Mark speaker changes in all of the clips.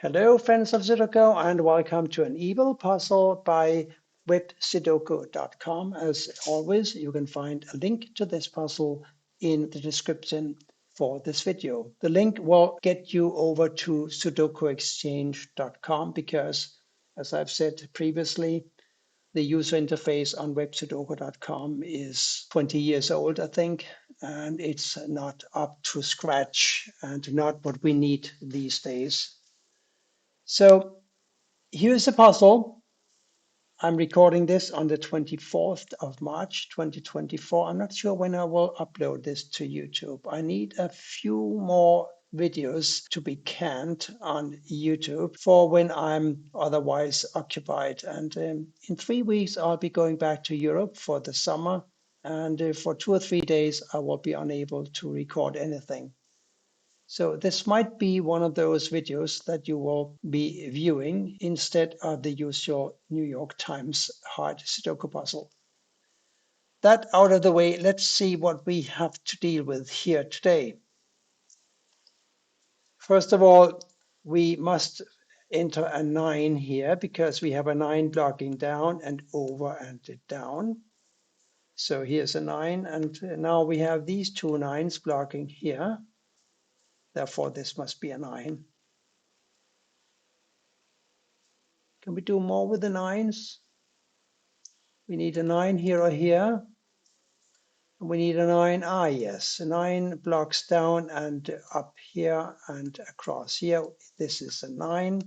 Speaker 1: Hello, friends of Sudoku, and welcome to an evil puzzle by Websudoku.com. As always, you can find a link to this puzzle in the description for this video. The link will get you over to SudokuExchange.com because, as I've said previously, the user interface on Websudoku.com is 20 years old, I think, and it's not up to scratch and not what we need these days. So here's a puzzle. I'm recording this on the 24th of March, 2024. I'm not sure when I will upload this to YouTube. I need a few more videos to be canned on YouTube for when I'm otherwise occupied. And in 3 weeks, I'll be going back to Europe for the summer. And for 2 or 3 days, I will be unable to record anything. So this might be one of those videos that you will be viewing instead of the usual New York Times hard Sudoku puzzle. That out of the way, let's see what we have to deal with here today. First of all, we must enter a 9 here because we have a 9 blocking down and over and down. So here's a 9, and now we have these two 9s blocking here. Therefore, this must be a 9. Can we do more with the 9s? We need a 9 here or here. We need a 9. Ah, yes, a 9 blocks down and up here and across here. This is a 9.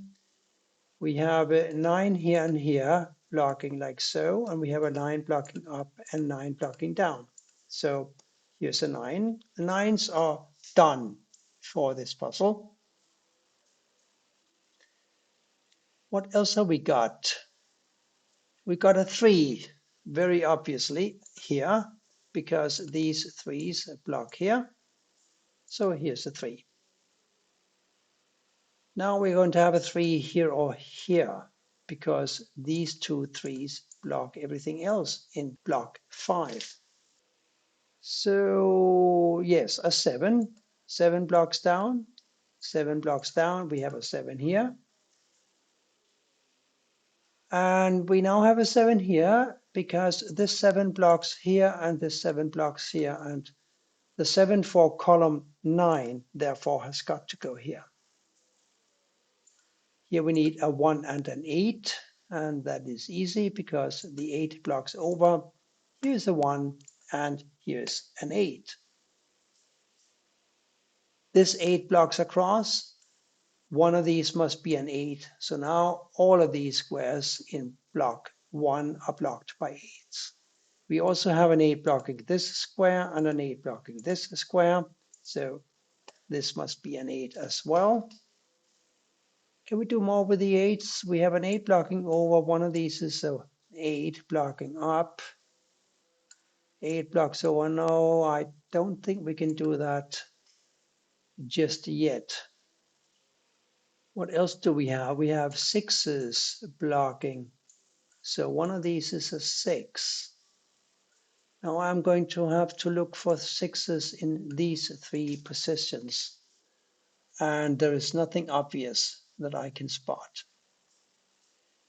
Speaker 1: We have a 9 here and here blocking like so, and we have a 9 blocking up and 9 blocking down. So here's a 9. The 9s are done for this puzzle. What else have we got? We got a 3, very obviously here, because these 3s block here. So here's a 3. Now we're going to have a 3 here or here, because these two 3s block everything else in block 5. So yes, a 7. 7 blocks down. 7 blocks down. We have a 7 here. And we now have a 7 here because this 7 blocks here and this 7 blocks here, and the 7 for column 9 therefore has got to go here. Here we need a 1 and an 8, and that is easy because the 8 blocks over. Here's a 1 and here's an 8. This 8 blocks across. One of these must be an 8. So now all of these squares in block 1 are blocked by 8s. We also have an 8 blocking this square and an 8 blocking this square. So this must be an 8 as well. Can we do more with the 8s? We have an 8 blocking over. One of these is an 8 blocking up. 8 blocks over. No, I don't think we can do that just yet. What else do we have? We have 6s blocking. So one of these is a 6. Now I'm going to have to look for 6s in these 3 positions. And there is nothing obvious that I can spot.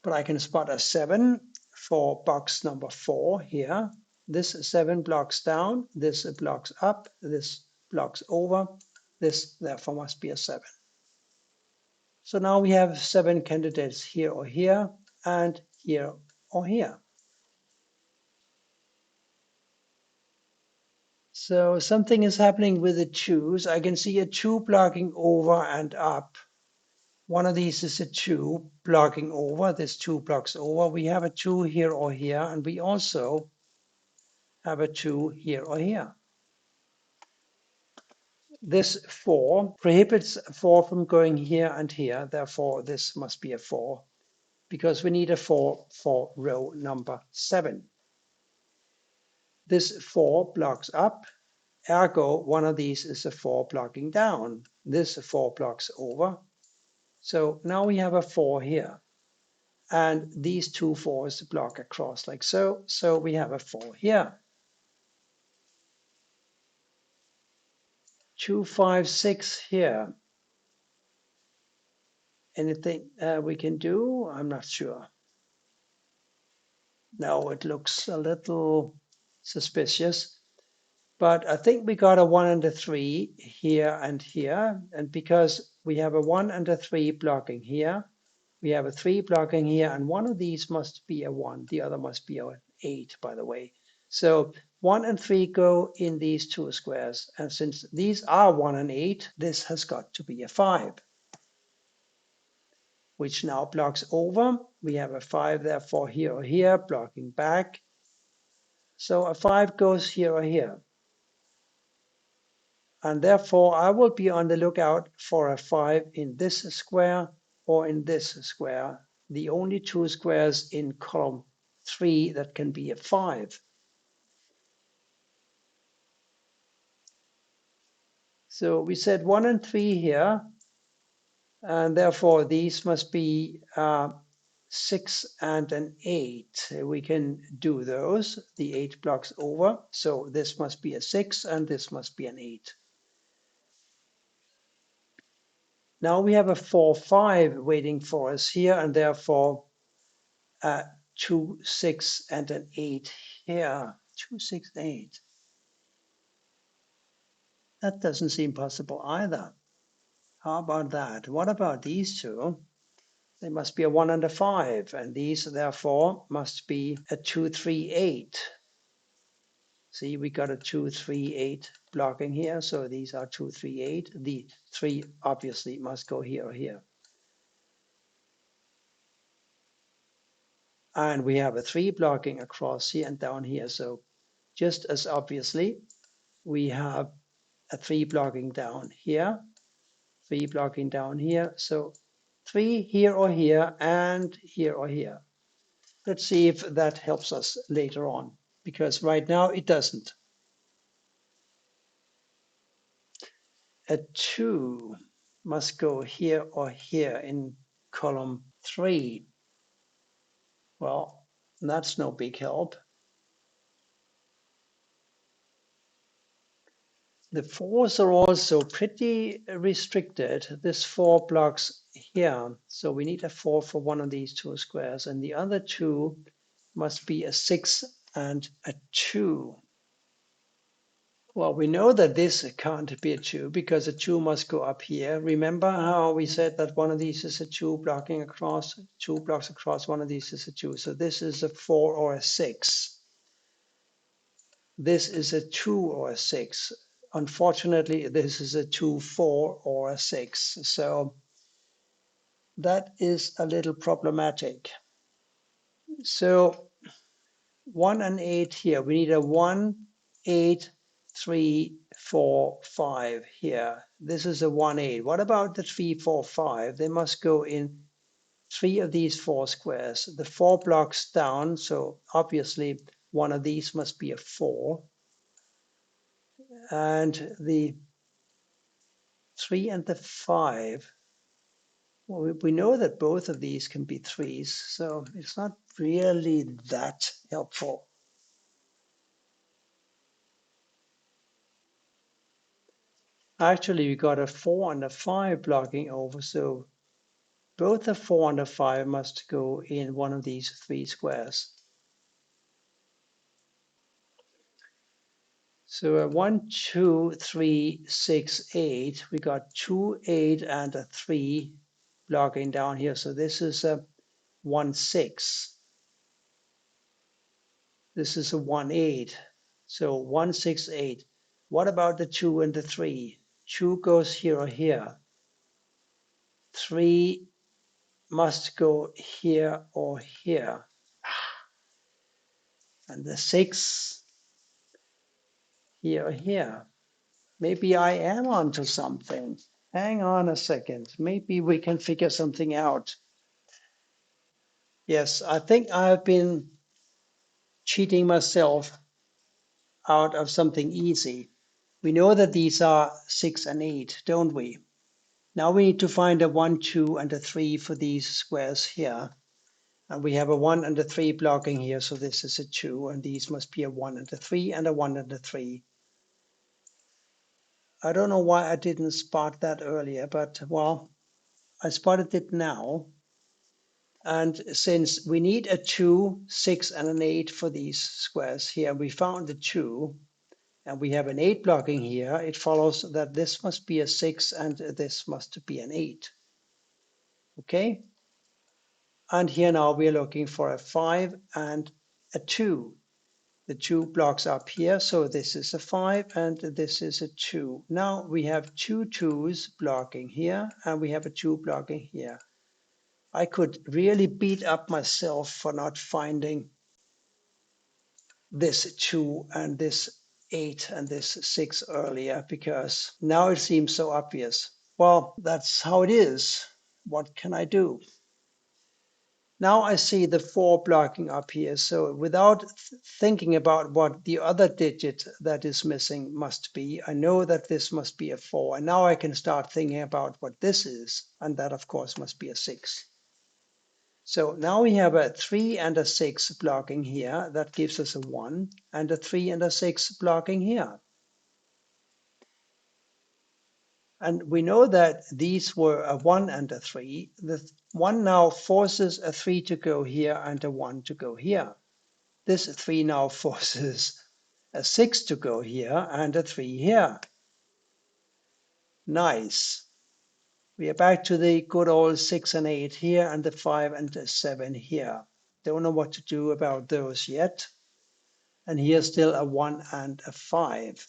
Speaker 1: But I can spot a 7 for box number 4 here. This 7 blocks down, this blocks up, this blocks over. This therefore must be a 7. So now we have 7 candidates here or here, and here or here. So something is happening with the 2s. I can see a 2 blocking over and up. One of these is a 2 blocking over. This 2 blocks over. We have a 2 here or here, and we also have a 2 here or here. This 4 prohibits 4 from going here and here. Therefore, this must be a 4, because we need a 4 for row number 7. This 4 blocks up. Ergo, one of these is a 4 blocking down. This 4 blocks over. So now we have a 4 here. And these two 4s block across like so. So we have a 4 here. 2, 5, 6 here. anything we can do? I'm not sure. No, it looks a little suspicious, but I think we got a 1 and a 3 here and here. And because we have a 1 and a 3 blocking here, we have a 3 blocking here, and one of these must be a 1. The other must be an 8, by the way. So 1 and 3 go in these two squares. And since these are 1 and 8, this has got to be a 5, which now blocks over. We have a 5, therefore, here or here, blocking back. So a 5 goes here or here. And therefore, I will be on the lookout for a 5 in this square or in this square. The only two squares in column 3 that can be a 5. So we said 1 and 3 here, and therefore these must be 6 and an 8. We can do those. The 8 blocks over, so this must be a 6 and this must be an 8. Now we have a 4, 5 waiting for us here, and therefore 2, 6, and an 8 here. 2, 6, 8. That doesn't seem possible either. How about that? What about these two? They must be a 1 and a 5, and these therefore must be a 2, 3, 8. See, we got a 2, 3, 8 blocking here, so these are 2, 3, 8. The 3 obviously must go here or here. And we have a 3 blocking across here and down here, so just as obviously, we have a 3 blocking down here, 3 blocking down here, so 3 here or here, and here or here. Let's see if that helps us later on, because right now it doesn't. A 2 must go here or here in column 3. Well, that's no big help. The 4s are also pretty restricted. This 4 blocks here, so we need a 4 for one of these two squares, and the other two must be a 6 and a 2. Well, we know that this can't be a 2 because a 2 must go up here. Remember how we said that one of these is a 2 blocking across, 2 blocks across, one of these is a 2. So this is a 4 or a 6. This is a 2 or a 6. Unfortunately, this is a 2, 4 or a 6. So that is a little problematic. So 1 and 8 here. We need a 1, 8, 3, 4, 5 here. This is a 1, 8. What about the 3, 4, 5? They must go in 3 of these 4 squares. The 4 blocks down, so obviously one of these must be a 4. And the 3 and the 5, well, we know that both of these can be 3s, so it's not really that helpful. Actually, we got a 4 and a 5 blocking over, so both a 4 and a 5 must go in one of these 3 squares. So a 1, 2, 3, 6, 8. We got 2, 8, and a 3 blocking down here. So this is a 1, 6. This is a 1, 8. So 1, 6, 8. What about the 2 and the 3? 2 goes here or here. 3 must go here or here. And the 6 here or here. Maybe I am onto something. Hang on a second. Maybe we can figure something out. Yes, I think I've been cheating myself out of something easy. We know that these are 6 and 8, don't we? Now we need to find a 1, 2, and a 3 for these squares here. And we have a 1 and a 3 blocking here, so this is a 2, and these must be a 1 and a 3, and a 1 and a 3. I don't know why I didn't spot that earlier, but well, I spotted it now. And since we need a 2, 6, and an 8 for these squares here, we found the 2, and we have an 8 blocking here, it follows that this must be a 6 and this must be an 8. Okay? And here now we are looking for a 5 and a 2. The 2 blocks up here, so this is a 5 and this is a 2. Now we have two 2's blocking here and we have a 2 blocking here. I could really beat up myself for not finding this 2 and this 8 and this 6 earlier, because now it seems so obvious. Well, that's how it is. What can I do? Now I see the 4 blocking up here, so without thinking about what the other digit that is missing must be, I know that this must be a 4, and now I can start thinking about what this is, and that of course must be a 6. So now we have a 3 and a 6 blocking here. That gives us a 1, and a 3 and a 6 blocking here. And we know that these were a 1 and a 3. The 1 now forces a 3 to go here and a 1 to go here. This 3 now forces a 6 to go here and a 3 here. Nice. We are back to the good old 6 and 8 here and the 5 and the 7 here. Don't know what to do about those yet. And here's still a 1 and a 5.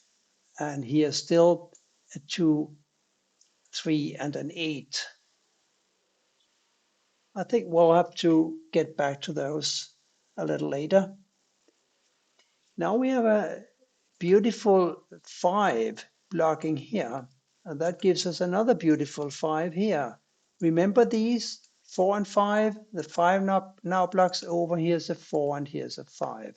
Speaker 1: And here's still a 2, 3, and an 8. I think we'll have to get back to those a little later. Now we have a beautiful 5 blocking here. And that gives us another beautiful 5 here. Remember these? 4 and 5? The 5 now blocks over. Here's a 4 and here's a 5.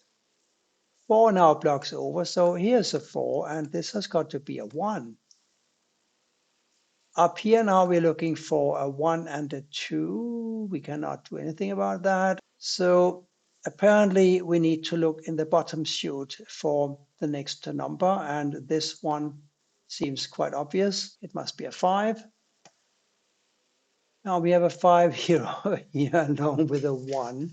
Speaker 1: 4 now blocks over, so here's a 4, and this has got to be a 1. Up here now we're looking for a 1 and a 2. We cannot do anything about that. So apparently we need to look in the bottom chute for the next number, and this one seems quite obvious. It must be a 5. Now we have a 5 here, here along with a 1.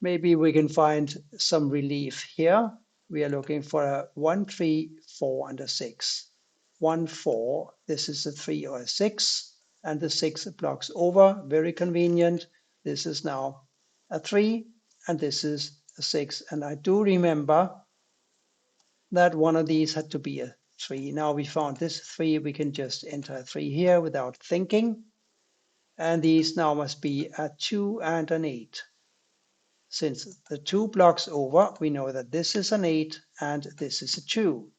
Speaker 1: Maybe we can find some relief here. We are looking for a 1, 3, 4, and a 6. 1, 4, this is a 3 or a 6, and the 6 blocks over, very convenient. This is now a 3, and this is a 6. And I do remember that one of these had to be a 3. Now we found this 3, we can just enter a 3 here without thinking. And these now must be a 2 and an 8. Since the 2 blocks over, we know that this is an 8 and this is a 2.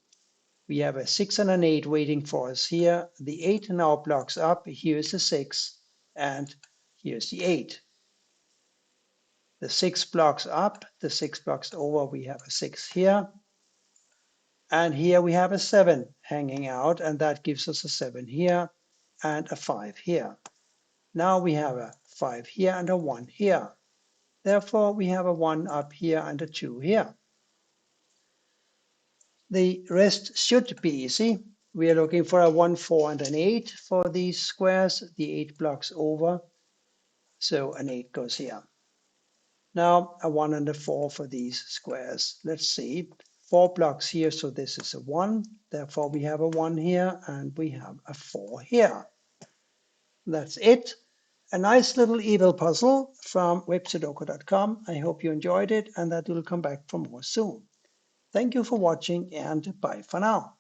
Speaker 1: We have a 6 and an 8 waiting for us here. The 8 now blocks up. Here's the 6 and here's the 8. The 6 blocks up, the 6 blocks over. We have a 6 here. And here we have a 7 hanging out, and that gives us a 7 here and a 5 here. Now we have a 5 here and a 1 here. Therefore, we have a 1 up here and a 2 here. The rest should be easy. We are looking for a 1, 4, and an 8 for these squares. The 8 blocks over, so an 8 goes here. Now a 1 and a 4 for these squares. Let's see. 4 blocks here, so this is a 1. Therefore, we have a 1 here, and we have a 4 here. That's it. A nice little evil puzzle from Websudoku.com. I hope you enjoyed it and that you'll come back for more soon. Thank you for watching, and bye for now.